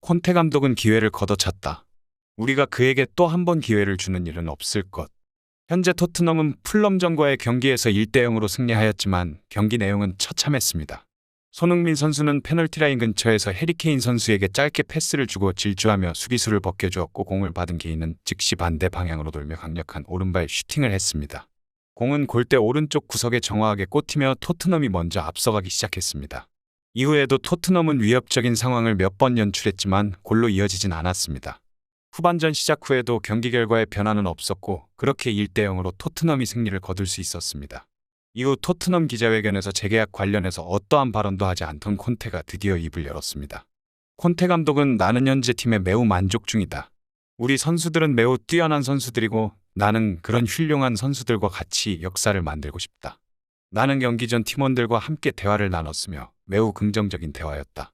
콘테 감독은 기회를 걷어찼다. 우리가 그에게 또 한 번 기회를 주는 일은 없을 것. 현재 토트넘은 풀럼전과의 경기에서 1대0으로 승리하였지만 경기 내용은 처참했습니다. 손흥민 선수는 페널티라인 근처에서 해리케인 선수에게 짧게 패스를 주고 질주하며 수비수를 벗겨주었고, 공을 받은 개인은 즉시 반대 방향으로 돌며 강력한 오른발 슈팅을 했습니다. 공은 골대 오른쪽 구석에 정확하게 꽂히며 토트넘이 먼저 앞서가기 시작했습니다. 이후에도 토트넘은 위협적인 상황을 몇 번 연출했지만 골로 이어지진 않았습니다. 후반전 시작 후에도 경기 결과에 변화는 없었고, 그렇게 1대0으로 토트넘이 승리를 거둘 수 있었습니다. 이후 토트넘 기자회견에서 재계약 관련해서 어떠한 발언도 하지 않던 콘테가 드디어 입을 열었습니다. 콘테 감독은 나는 현재 팀에 매우 만족 중이다. 우리 선수들은 매우 뛰어난 선수들이고 나는 그런 훌륭한 선수들과 같이 역사를 만들고 싶다. 나는 경기 전 팀원들과 함께 대화를 나눴으며 매우 긍정적인 대화였다.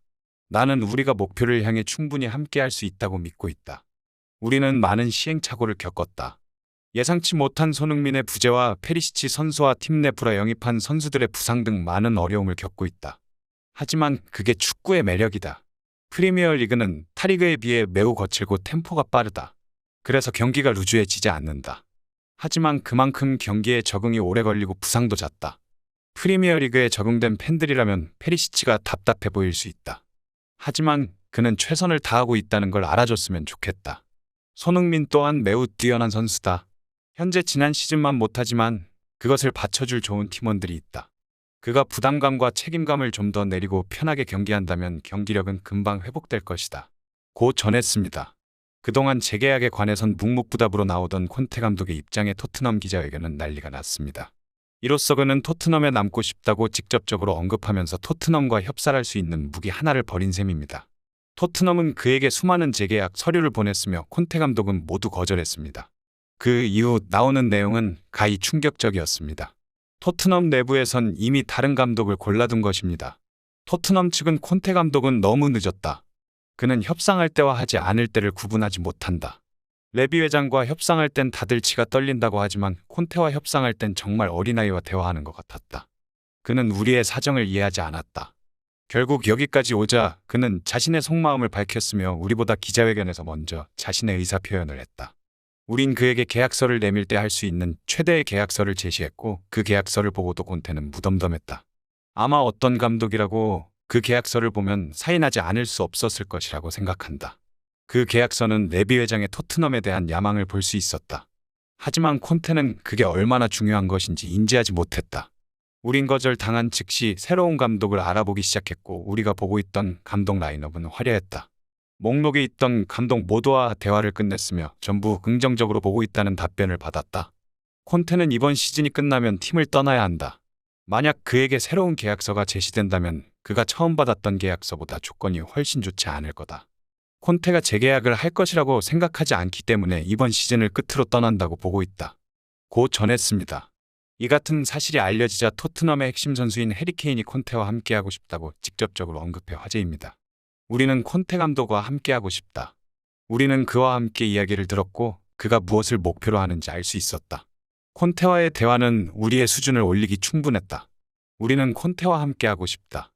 나는 우리가 목표를 향해 충분히 함께 할 수 있다고 믿고 있다. 우리는 많은 시행착오를 겪었다. 예상치 못한 손흥민의 부재와 페리시치 선수와 팀 내부로 영입한 선수들의 부상 등 많은 어려움을 겪고 있다. 하지만 그게 축구의 매력이다. 프리미어리그는 타리그에 비해 매우 거칠고 템포가 빠르다. 그래서 경기가 루즈해지지 않는다. 하지만 그만큼 경기에 적응이 오래 걸리고 부상도 잦다. 프리미어리그에 적응된 팬들이라면 페리시치가 답답해 보일 수 있다. 하지만 그는 최선을 다하고 있다는 걸 알아줬으면 좋겠다. 손흥민 또한 매우 뛰어난 선수다. 현재 지난 시즌만 못하지만 그것을 받쳐줄 좋은 팀원들이 있다. 그가 부담감과 책임감을 좀 더 내리고 편하게 경기한다면 경기력은 금방 회복될 것이다. 고 전했습니다. 그동안 재계약에 관해선 묵묵부답으로 나오던 콘테 감독의 입장에 토트넘 기자회견은 난리가 났습니다. 이로써 그는 토트넘에 남고 싶다고 직접적으로 언급하면서 토트넘과 협상할 수 있는 무기 하나를 버린 셈입니다. 토트넘은 그에게 수많은 재계약 서류를 보냈으며 콘테 감독은 모두 거절했습니다. 그 이후 나오는 내용은 가히 충격적이었습니다. 토트넘 내부에선 이미 다른 감독을 골라둔 것입니다. 토트넘 측은 콘테 감독은 너무 늦었다. 그는 협상할 때와 하지 않을 때를 구분하지 못한다. 레비 회장과 협상할 땐 다들 치가 떨린다고 하지만 콘테와 협상할 땐 정말 어린아이와 대화하는 것 같았다. 그는 우리의 사정을 이해하지 않았다. 결국 여기까지 오자 그는 자신의 속마음을 밝혔으며 우리보다 기자회견에서 먼저 자신의 의사표현을 했다. 우린 그에게 계약서를 내밀 때 할 수 있는 최대의 계약서를 제시했고, 그 계약서를 보고도 콘테는 무덤덤했다. 아마 어떤 감독이라고 그 계약서를 보면 사인하지 않을 수 없었을 것이라고 생각한다. 그 계약서는 레비 회장의 토트넘에 대한 야망을 볼 수 있었다. 하지만 콘테는 그게 얼마나 중요한 것인지 인지하지 못했다. 우린 거절당한 즉시 새로운 감독을 알아보기 시작했고, 우리가 보고 있던 감독 라인업은 화려했다. 목록에 있던 감독 모두와 대화를 끝냈으며 전부 긍정적으로 보고 있다는 답변을 받았다. 콘테는 이번 시즌이 끝나면 팀을 떠나야 한다. 만약 그에게 새로운 계약서가 제시된다면 그가 처음 받았던 계약서보다 조건이 훨씬 좋지 않을 거다. 콘테가 재계약을 할 것이라고 생각하지 않기 때문에 이번 시즌을 끝으로 떠난다고 보고 있다. 고 전했습니다. 이 같은 사실이 알려지자 토트넘의 핵심 선수인 해리케인이 콘테와 함께하고 싶다고 직접적으로 언급해 화제입니다. 우리는 콘테 감독과 함께하고 싶다. 우리는 그와 함께 이야기를 들었고 그가 무엇을 목표로 하는지 알 수 있었다. 콘테와의 대화는 우리의 수준을 올리기 충분했다. 우리는 콘테와 함께하고 싶다.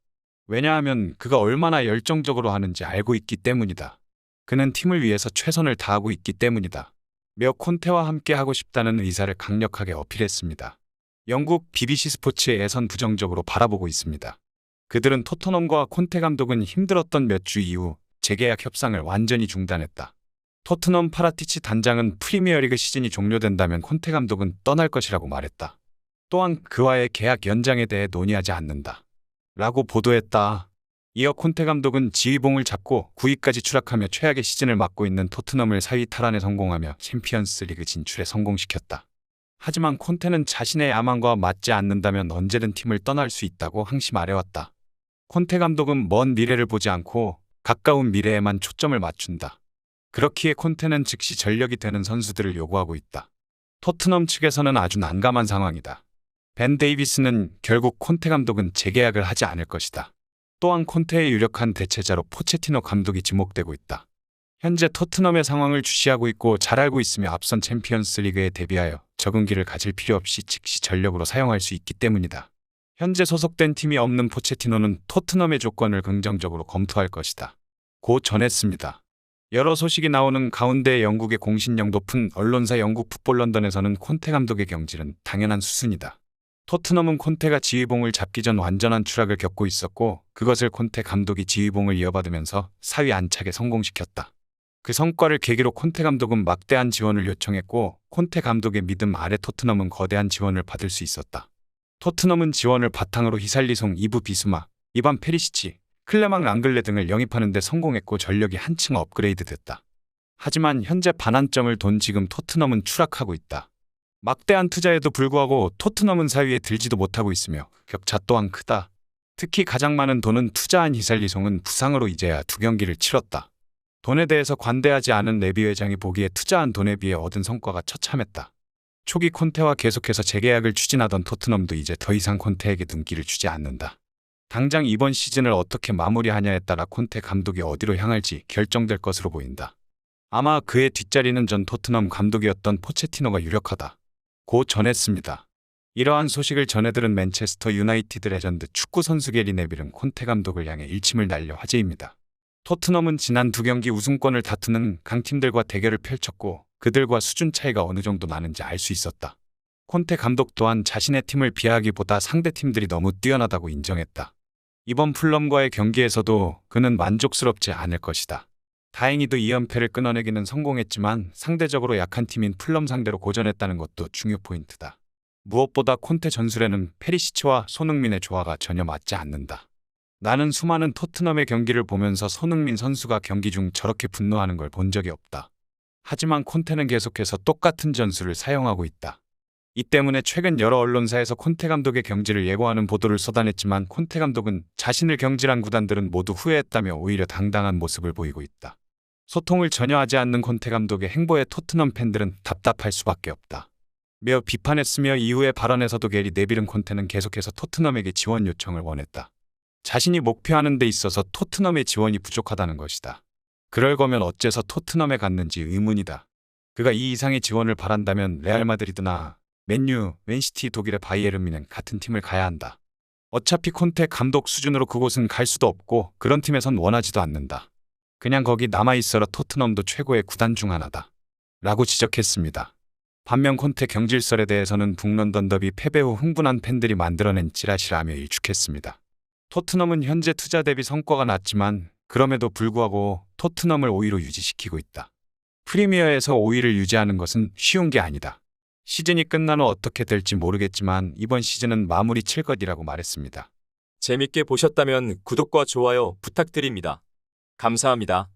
왜냐하면 그가 얼마나 열정적으로 하는지 알고 있기 때문이다. 그는 팀을 위해서 최선을 다하고 있기 때문이다. 며 콘테와 함께하고 싶다는 의사를 강력하게 어필했습니다. 영국 BBC 스포츠에선 부정적으로 바라보고 있습니다. 그들은 토트넘과 콘테 감독은 힘들었던 몇 주 이후 재계약 협상을 완전히 중단했다. 토트넘 파라티치 단장은 프리미어리그 시즌이 종료된다면 콘테 감독은 떠날 것이라고 말했다. 또한 그와의 계약 연장에 대해 논의하지 않는다. 라고 보도했다. 이어 콘테 감독은 지휘봉을 잡고 9위까지 추락하며 최악의 시즌을 맞고 있는 토트넘을 4위 탈환에 성공하며 챔피언스 리그 진출에 성공시켰다. 하지만 콘테는 자신의 야망과 맞지 않는다면 언제든 팀을 떠날 수 있다고 항시 말해왔다. 콘테 감독은 먼 미래를 보지 않고 가까운 미래에만 초점을 맞춘다. 그렇기에 콘테는 즉시 전력이 되는 선수들을 요구하고 있다. 토트넘 측에서는 아주 난감한 상황이다. 벤 데이비스는 결국 콘테 감독은 재계약을 하지 않을 것이다. 또한 콘테의 유력한 대체자로 포체티노 감독이 지목되고 있다. 현재 토트넘의 상황을 주시하고 있고 잘 알고 있으며 앞선 챔피언스 리그에 대비하여 적응기를 가질 필요 없이 즉시 전력으로 사용할 수 있기 때문이다. 현재 소속된 팀이 없는 포체티노는 토트넘의 조건을 긍정적으로 검토할 것이다. 고 전했습니다. 여러 소식이 나오는 가운데 영국의 공신력 높은 언론사 영국 풋볼 런던에서는 콘테 감독의 경질은 당연한 수순이다. 토트넘은 콘테가 지휘봉을 잡기 전 완전한 추락을 겪고 있었고 그것을 콘테 감독이 지휘봉을 이어받으면서 4위 안착에 성공시켰다. 그 성과를 계기로 콘테 감독은 막대한 지원을 요청했고 콘테 감독의 믿음 아래 토트넘은 거대한 지원을 받을 수 있었다. 토트넘은 지원을 바탕으로 히살리송, 이브 비수마, 이반 페리시치, 클레망 랑글레 등을 영입하는 데 성공했고 전력이 한층 업그레이드 됐다. 하지만 현재 반환점을 돈 지금 토트넘은 추락하고 있다. 막대한 투자에도 불구하고 토트넘은 4위에 들지도 못하고 있으며 격차 또한 크다. 특히 가장 많은 돈은 투자한 히살리송은 부상으로 이제야 2경기를 치렀다. 돈에 대해서 관대하지 않은 레비 회장이 보기에 투자한 돈에 비해 얻은 성과가 처참했다. 초기 콘테와 계속해서 재계약을 추진하던 토트넘도 이제 더 이상 콘테에게 눈길을 주지 않는다. 당장 이번 시즌을 어떻게 마무리하냐에 따라 콘테 감독이 어디로 향할지 결정될 것으로 보인다. 아마 그의 뒷자리는 전 토트넘 감독이었던 포체티노가 유력하다. 고 전했습니다. 이러한 소식을 전해들은 맨체스터 유나이티드 레전드 축구 선수 게리 네빌은 콘테 감독을 향해 일침을 날려 화제입니다. 토트넘은 지난 2경기 우승권을 다투는 강팀들과 대결을 펼쳤고 그들과 수준 차이가 어느 정도 나는지 알 수 있었다. 콘테 감독 또한 자신의 팀을 비하하기보다 상대 팀들이 너무 뛰어나다고 인정했다. 이번 풀럼과의 경기에서도 그는 만족스럽지 않을 것이다. 다행히도 2연패를 끊어내기는 성공했지만 상대적으로 약한 팀인 풀럼 상대로 고전했다는 것도 중요 포인트다. 무엇보다 콘테 전술에는 페리시치와 손흥민의 조화가 전혀 맞지 않는다. 나는 수많은 토트넘의 경기를 보면서 손흥민 선수가 경기 중 저렇게 분노하는 걸 본 적이 없다. 하지만 콘테는 계속해서 똑같은 전술을 사용하고 있다. 이 때문에 최근 여러 언론사에서 콘테 감독의 경질을 예고하는 보도를 쏟아냈지만 콘테 감독은 자신을 경질한 구단들은 모두 후회했다며 오히려 당당한 모습을 보이고 있다. 소통을 전혀 하지 않는 콘테 감독의 행보에 토트넘 팬들은 답답할 수밖에 없다. 매어 비판했으며 이후의 발언에서도 게리 네빌은 콘테는 계속해서 토트넘에게 지원 요청을 원했다. 자신이 목표하는 데 있어서 토트넘의 지원이 부족하다는 것이다. 그럴 거면 어째서 토트넘에 갔는지 의문이다. 그가 이 이상의 지원을 바란다면 레알 마드리드나 맨유, 맨시티, 독일의 바이에른 뮌헨 같은 팀을 가야 한다. 어차피 콘테 감독 수준으로 그곳은 갈 수도 없고 그런 팀에선 원하지도 않는다. 그냥 거기 남아있어라. 토트넘도 최고의 구단 중 하나다. 라고 지적했습니다. 반면 콘테 경질설에 대해서는 북런던 더비 패배 후 흥분한 팬들이 만들어낸 찌라시라며 일축했습니다. 토트넘은 현재 투자 대비 성과가 낮지만 그럼에도 불구하고 토트넘을 5위로 유지시키고 있다. 프리미어에서 5위를 유지하는 것은 쉬운 게 아니다. 시즌이 끝난 후 어떻게 될지 모르겠지만 이번 시즌은 마무리 칠 것이라고 말했습니다. 재밌게 보셨다면 구독과 좋아요 부탁드립니다. 감사합니다.